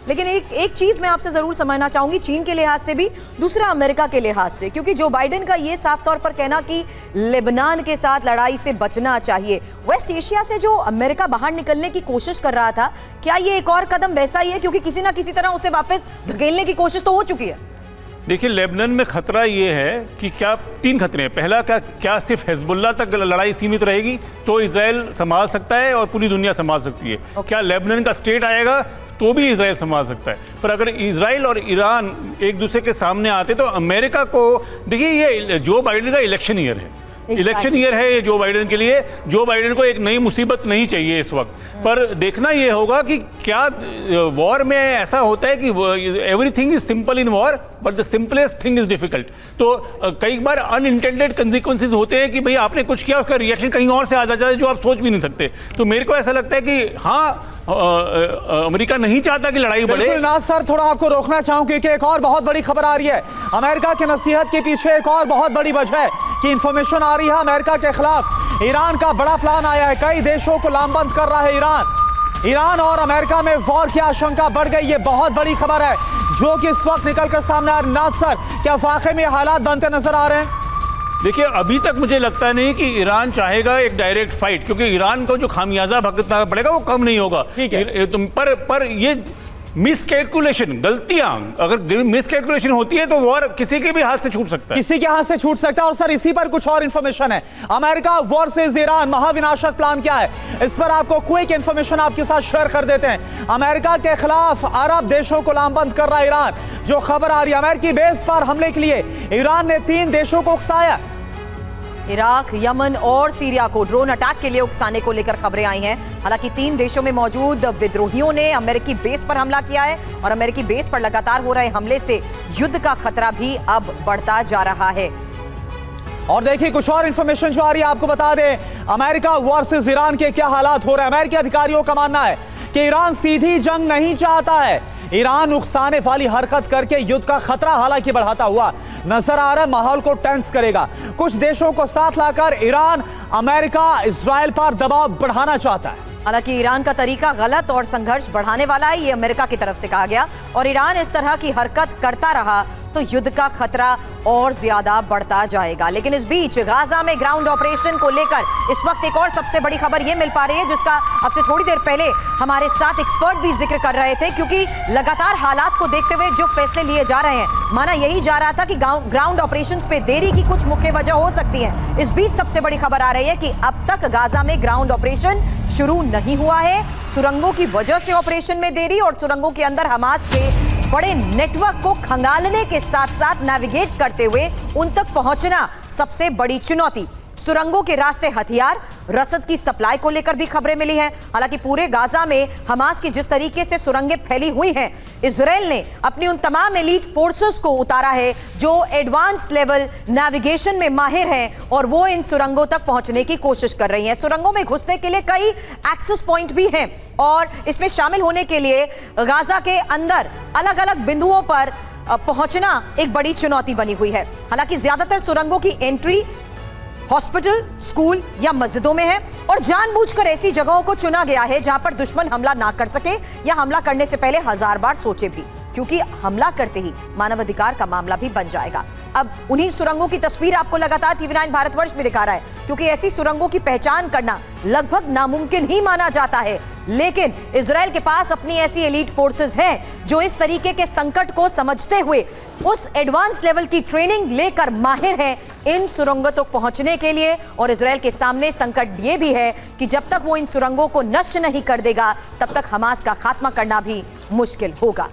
लेकिन एक चीज मैं आपसे जरूर समझना चाहूंगी, चीन के लिहाज से भी, दूसरा अमेरिका के लिहाज से, क्योंकि जो बाइडेन का ये साफ तौर पर कहना कि लेबनान के साथ लड़ाई से बचना चाहिए, वेस्ट एशिया से जो अमेरिका बाहर निकलने की कोशिश कर रहा था, क्या ये एक और कदम वैसा ही है? क्योंकि किसी ना किसी तरह उसे वापस धकेलने की कोशिश तो हो चुकी है। देखिए, लेबनान में खतरा ये है कि क्या 3 खतरे हैं। पहला, क्या सिर्फ हिजबुल्लाह तक लड़ाई सीमित रहेगी तो इजराइल संभाल सकता है और पूरी दुनिया संभाल सकती है। क्या लेबनान का स्टेट आएगा तो भी इजराइल संभाल सकता है। पर अगर इजराइल और ईरान एक दूसरे के सामने आते तो अमेरिका को, देखिए ये जो बाइडेन का इलेक्शन ईयर है, इलेक्शन ईयर है ये जो बाइडेन के लिए। जो बाइडेन को एक नई मुसीबत नहीं चाहिए इस वक्त, पर देखना ये होगा कि क्या वॉर में ऐसा होता है कि everything is simple in war but the simplest thing is difficult. तो कई बार अनइंटेंडेड कंसिक्वेंसेज होते हैं कि भाई आपने कुछ किया, उसका रिएक्शन कहीं और से आ जाता है जो आप सोच भी नहीं सकते। तो मेरे को ऐसा लगता है कि हाँ, अमेरिका नहीं चाहता कि लड़ाई बढ़े। नाज सर, थोड़ा आपको रोकना चाहूं क्योंकि एक और बहुत बड़ी खबर आ रही है। अमेरिका की नसीहत के पीछे एक और बहुत बड़ी वजह है कि इंफॉर्मेशन आ रही है अमेरिका के खिलाफ ईरान का बड़ा प्लान आया है। कई देशों को लामबंद कर रहा है ईरान और अमेरिका में वॉर की आशंका बढ़ गई। ये बहुत बड़ी खबर है जो कि इस वक्त निकलकर सामने आ रही है। नाज सर, क्या वाकई में हालात बनते नजर आ रहे हैं? देखिए, अभी तक मुझे लगता नहीं कि ईरान चाहेगा एक डायरेक्ट फाइट, क्योंकि ईरान को जो खामियाजा भुगतना पड़ेगा वो कम नहीं होगा। ठीक है, पर ये मिसकैलकुलेशन, गलतियां, अगर मिसकैलकुलेशन होती है तो वॉर किसी के भी हाथ से छूट सकता है, किसी के हाथ से छूट सकता है। और सर, इसी पर कुछ और इंफॉर्मेशन है। अमेरिका वर्सेस ईरान महाविनाशक प्लान क्या है, इस पर आपको क्विक इंफॉर्मेशन आपके साथ शेयर कर देते हैं। अमेरिका के खिलाफ अरब देशों को लामबंद कर रहा है ईरान। जो खबर आ रही है, अमेरिकी बेस पर हमले के लिए ईरान ने 3 देशों को उकसाया। इराक, यमन और सीरिया को ड्रोन अटैक के लिए उकसाने को लेकर खबरें आई हैं। हालांकि 3 देशों में मौजूद विद्रोहियों ने अमेरिकी बेस पर हमला किया है और अमेरिकी बेस पर लगातार हो रहे हमले से युद्ध का खतरा भी अब बढ़ता जा रहा है। और देखिए, कुछ और इंफॉर्मेशन जो आ रही है आपको बता दें। अमेरिका वर्सेस ईरान के क्या हालात हो रहे हैं। अमेरिकी अधिकारियों का मानना है कि ईरान सीधी जंग नहीं चाहता है। ईरान उकसाने वाली हरकत करके युद्ध का खतरा हालांकि बढ़ाता हुआ नजर आ रहा है, माहौल को टेंस करेगा। कुछ देशों को साथ लाकर ईरान, अमेरिका, इजराइल पर दबाव बढ़ाना चाहता है। हालांकि ईरान का तरीका गलत और संघर्ष बढ़ाने वाला है, ये अमेरिका की तरफ से कहा गया, और ईरान इस तरह की हरकत करता रहा तो युद्ध का खतरा और ज्यादा बढ़ता जाएगा। लेकिन इस बीच गाजा में ग्राउंड ऑपरेशन को लेकर इस वक्त एक और सबसे बड़ी खबर ये मिल पा रही है, जिसका अब से थोड़ी देर पहले हमारे साथ एक्सपर्ट भी जिक्र कर रहे थे, क्योंकि लगातार हालात को देखते हुए जो फैसले लिए जा रहे हैं, माना यही जा रहा था कि ग्राउंड ऑपरेशंस पे देरी की कुछ मुख्य वजह हो सकती है। इस बीच सबसे बड़ी खबर आ रही है कि अब तक गाजा में ग्राउंड ऑपरेशन शुरू नहीं हुआ है। सुरंगों की वजह से ऑपरेशन में देरी और सुरंगों के अंदर हमास के बड़े नेटवर्क को खंगालने के साथ साथ नेविगेट करते हुए उन तक पहुंचना सबसे बड़ी चुनौती। सुरंगों के रास्ते हथियार, रसद की सप्लाई को लेकर भी खबरें मिली हैं। हालांकि पूरे गाजा में हमास की जिस तरीके से सुरंगें फैली हुई हैं, इजराइल ने अपनी उन तमाम एलीट फोर्सेस को उतारा है जो एडवांस लेवल नेविगेशन में माहिर हैं और वो इन सुरंगों तक पहुंचने की कोशिश कर रही हैं। सुरंगों में घुसने के लिए कई एक्सेस पॉइंट भी हैं और इसमें शामिल होने के लिए गाजा के अंदर अलग अलग बिंदुओं पर पहुंचना एक बड़ी चुनौती बनी हुई है। हालांकि ज्यादातर सुरंगों की एंट्री हॉस्पिटल, स्कूल या मस्जिदों में है और जानबूझकर ऐसी जगहों को चुना गया है जहां पर दुश्मन हमला ना कर सके या हमला करने से पहले 1000 बार सोचे भी, क्योंकि हमला करते ही मानवाधिकार का मामला भी बन जाएगा। अब उन्हीं सुरंगों की तस्वीर आपको लगातार TV9 भारतवर्ष में दिखा रहा है, क्योंकि ऐसी सुरंगों की पहचान करना लगभग नामुमकिन ही माना जाता है। लेकिन इजराइल के पास अपनी ऐसी एलीट फोर्सेस हैं जो इस तरीके के संकट को समझते हुए उस एडवांस लेवल की ट्रेनिंग लेकर माहिर हैं इन सुरंगों तक पहुंचने के लिए। और इजराइल के सामने संकट ये भी है कि जब तक वो इन सुरंगों को नष्ट नहीं कर देगा, तब तक हमास का खात्मा करना भी मुश्किल होगा।